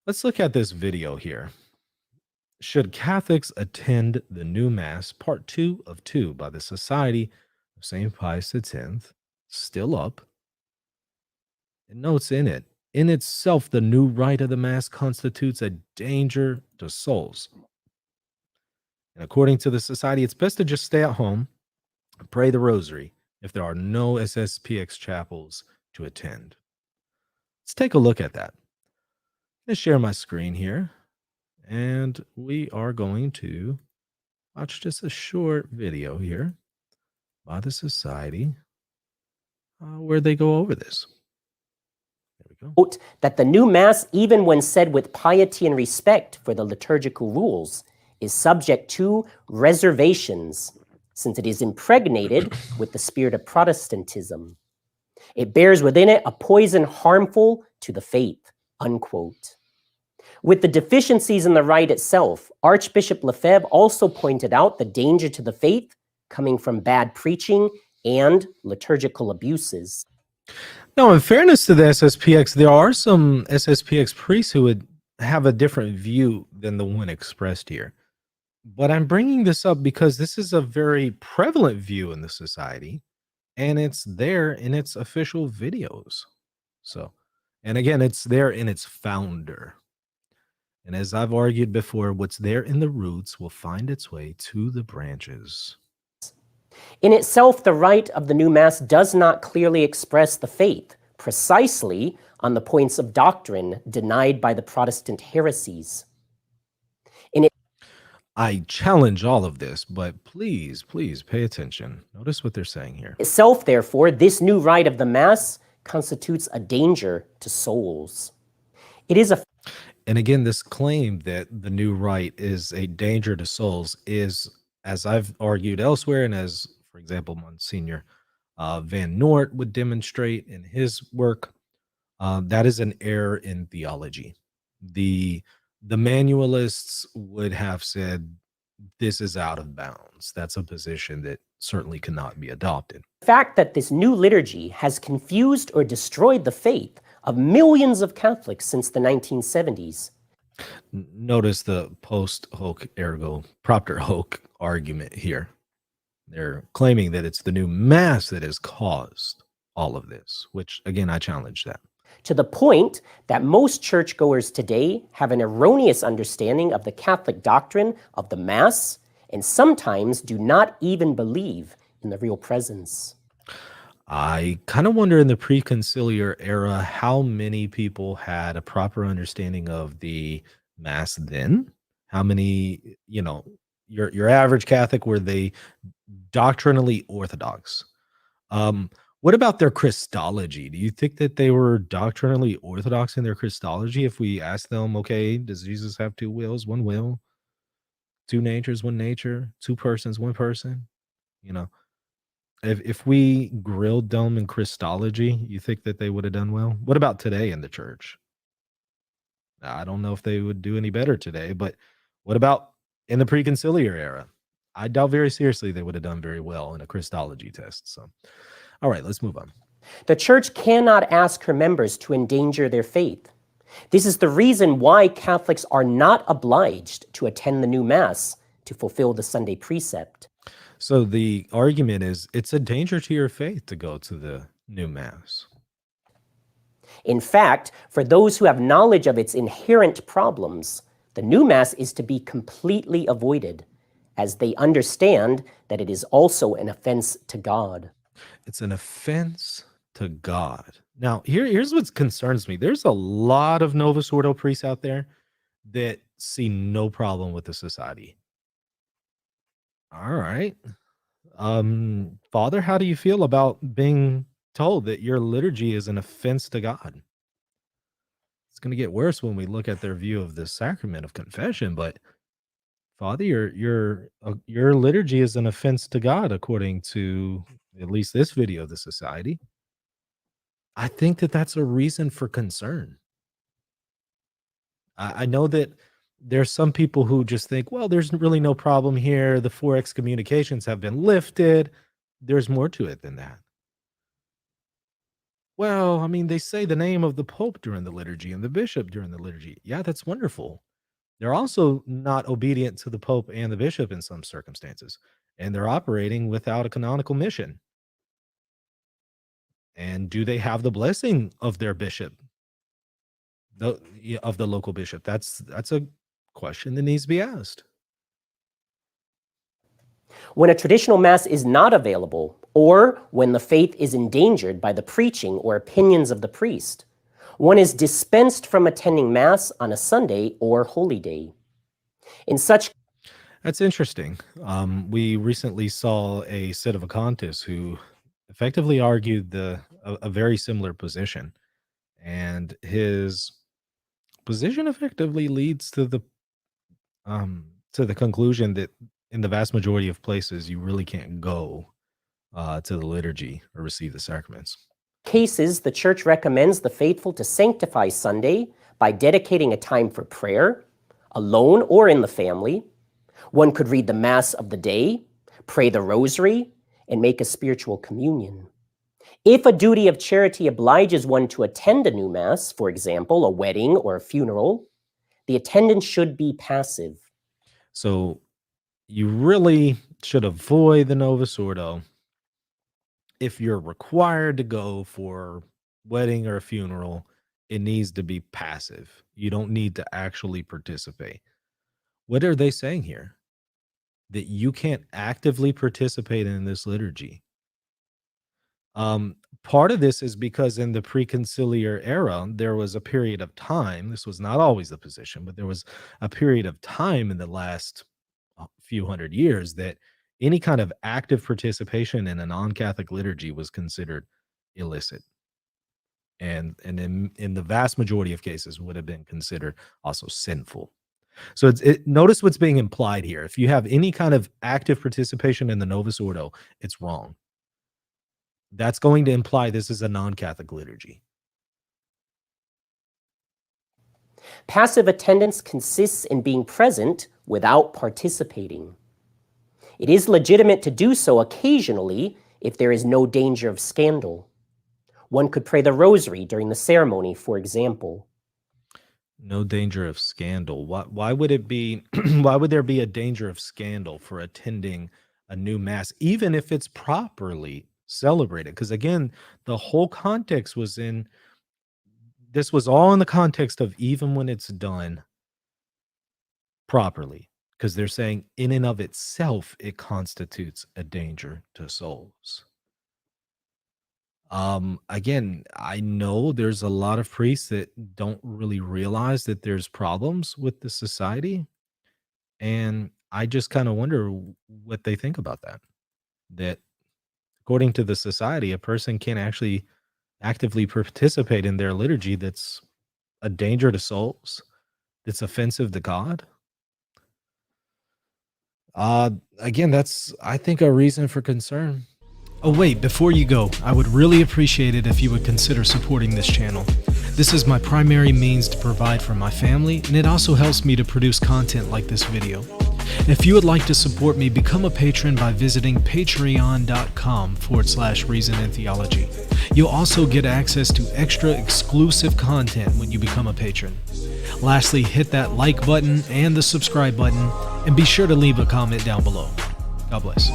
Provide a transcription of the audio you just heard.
Let's look at this video here. Should Catholics attend the new Mass, part 2 of 2 by the Society of St. Pius X, still up? It notes in itself, the new rite of the Mass constitutes a danger to souls. And according to the Society, it's best to just stay at home and pray the rosary if there are no SSPX chapels to attend. Let's take a look at that. I'm going to share my screen here, and we are going to watch just a short video here by the Society where they go over this. There we go. Note that the new Mass, even when said with piety and respect for the liturgical rules, is subject to reservations, since it is impregnated with the spirit of Protestantism. It bears within it a poison harmful to the faith, unquote. With the deficiencies in the rite itself, Archbishop Lefebvre also pointed out the danger to the faith coming from bad preaching and liturgical abuses. Now, in fairness to the SSPX, there are some SSPX priests who would have a different view than the one expressed here. But I'm bringing this up because this is a very prevalent view in the Society, and it's there in its official videos. So, and again, it's there in its founder. And as I've argued before, what's there in the roots will find its way to the branches. In itself, the rite of the new Mass does not clearly express the faith, precisely on the points of doctrine denied by the Protestant heresies. I challenge all of this, but please pay attention. Notice what they're saying here. Itself, therefore, this new rite of the Mass constitutes a danger to souls. It is a... And again, this claim that the new rite is a danger to souls is, as I've argued elsewhere, and as, for example, Monsignor Van Noort would demonstrate in his work, that is an error in theology. The manualists would have said this is out of bounds. That's a position that certainly cannot be adopted. The fact that this new liturgy has confused or destroyed the faith of millions of Catholics since the 1970s. Notice the post hoc ergo propter hoc argument here. They're claiming that it's the new Mass that has caused all of this, which, again, I challenge that. To the point that most churchgoers today have an erroneous understanding of the Catholic doctrine of the Mass and sometimes do not even believe in the real presence. I kind of wonder in the pre-conciliar era how many people had a proper understanding of the Mass then. How many, your average Catholic, were they doctrinally orthodox? What about their Christology? Do you think that they were doctrinally orthodox in their Christology? If we ask them, okay, does Jesus have two wills, one will, two natures, one nature, two persons, one person? If we grilled them in Christology, you think that they would have done well? What about today in the church? I don't know if they would do any better today, but what about in the pre-conciliar era? I doubt very seriously they would have done very well in a Christology test. So, all right, let's move on. The church cannot ask her members to endanger their faith. This is the reason why Catholics are not obliged to attend the new Mass to fulfill the Sunday precept. So the argument is it's a danger to your faith to go to the new Mass. In fact, for those who have knowledge of its inherent problems, the new Mass is to be completely avoided, as they understand that it is also an offense to God. It's an offense to God. Now, here's what concerns me. There's a lot of Novus Ordo priests out there that see no problem with the Society. All right. Father, how do you feel about being told that your liturgy is an offense to God? It's going to get worse when we look at their view of the sacrament of confession, but Father, your liturgy is an offense to God, according to at least this video of the Society. I think that that's a reason for concern. I know that there's some people who just think, well, there's really no problem here. The 4 excommunications have been lifted. There's more to it than that. Well, I mean, they say the name of the Pope during the liturgy and the bishop during the liturgy. Yeah, that's wonderful. They're also not obedient to the Pope and the bishop in some circumstances, and they're operating without a canonical mission. And do they have the blessing of their bishop, of the local bishop? That's a question that needs to be asked. When a traditional Mass is not available, or when the faith is endangered by the preaching or opinions of the priest, one is dispensed from attending Mass on a Sunday or holy day. In such That's interesting. We recently saw a sedevacanist who effectively argued a very similar position, and his position effectively leads to the conclusion that in the vast majority of places you really can't go to the liturgy or receive the sacraments. cases, the Church recommends the faithful to sanctify Sunday by dedicating a time for prayer, alone or in the family. One could read the Mass of the day, pray the rosary, and make a spiritual communion. If a duty of charity obliges one to attend a new Mass, for example, a wedding or a funeral, the attendance should be passive. So you really should avoid the Novus Ordo if you're required to go for wedding or a funeral. It needs to be passive. You don't need to actually participate. What are they saying here? That you can't actively participate in this liturgy. Part of this is because in the preconciliar era, there was a period of time. This was not always the position, but there was a period of time in the last few hundred years that any kind of active participation in a non-Catholic liturgy was considered illicit, and in the vast majority of cases would have been considered also sinful. So notice what's being implied here. If you have any kind of active participation in the Novus Ordo, it's wrong. That's going to imply this is a non-Catholic liturgy. Passive attendance consists in being present without participating. It is legitimate to do so occasionally if there is no danger of scandal. One could pray the rosary during the ceremony, for example. No danger of scandal. Why would it be? Why would there be a danger of scandal for attending a new Mass, even if it's properly celebrated? Because again, the whole context was this was all in the context of even when it's done properly, because they're saying in and of itself, it constitutes a danger to souls. Again, I know there's a lot of priests that don't really realize that there's problems with the society. And I just kind of wonder what they think about that. That according to the society, a person can actually actively participate in their liturgy that's a danger to souls, that's offensive to God. Again, that's, I think, a reason for concern. Oh wait, before you go, I would really appreciate it if you would consider supporting this channel. This is my primary means to provide for my family, and it also helps me to produce content like this video. If you would like to support me, become a patron by visiting patreon.com/reason and theology. You'll also get access to extra exclusive content when you become a patron. Lastly, hit that like button and the subscribe button, and be sure to leave a comment down below. God bless.